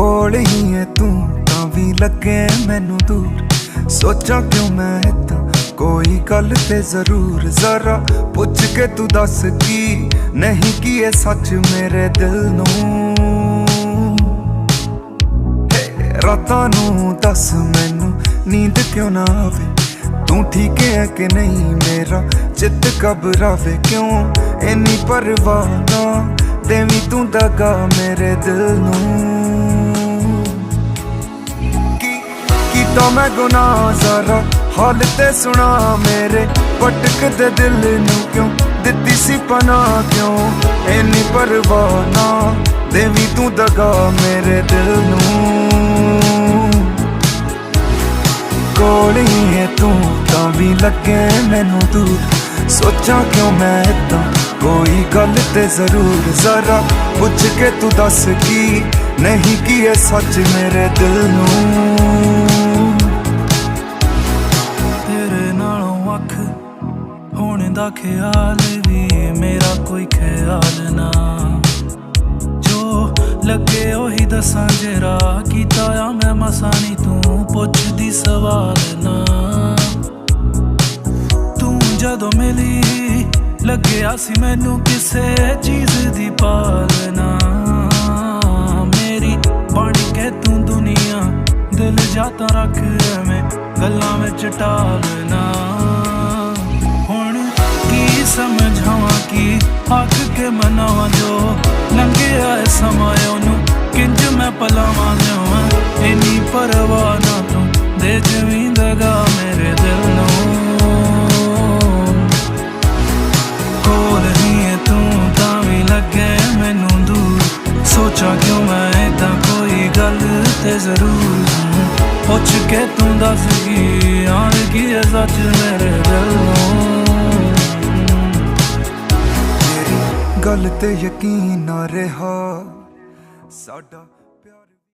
कोल ही है तू तां भी लगे मैनू दूर। सोचा क्यों मैं इदां कोई गल ते जरूर जरा पुछ के तू दस की नहीं की है सच मेरे दिल नूं। रातां नूं दस मैनू नींद क्यों ना आवे, तू ठीक है कि नहीं मेरा चित घबरावे क्यों इन्नी परवाह ना देवी तू दगा मेरे दिल नूं। कीता मैं गुनाह जरा हाल ते सुना मेरे भटकदे दिल नूं क्यों दित्ती सी पनाह क्यों इन्नी परवाह ना देवी तू दगा मेरे दिल नूं। कोल ही है तू तां भी लगे मैनू दूर। सोचा क्यों मैं इदां कोई गल ते जरूर जरा पुछ के तू दस की नहीं की है सच मेरे दिल नूं। तेरे नालों अख होने दा ख्याल भी मेरा कोई ख्याल ना, जो लगे ओही दसां जेरा कीता आ मैं मसां नी तू पुछदी सवाल ना। तू जदों मिली लग्या सी मैनू किसे चीज दी पालना, मेरी बन के तू दुनिया दिल जाता रख एवें गल्लां विच टालना। हुण की समझावां की आख के मनावां जो लंघिया है समा ओनू किंज मैं पलावां जावां इन्नी परवाह ना तू दे जवीं दगा मेरे दिल नूं। कोल ही है तू तां भी लगे मैनू दूर। सोचा क्यों मैं इदां कोई गल ते जरूर पुछ के तू दस की आन की है सच मेरे दिल नूं। तेरी गल ते यकीन ना रहा साडा।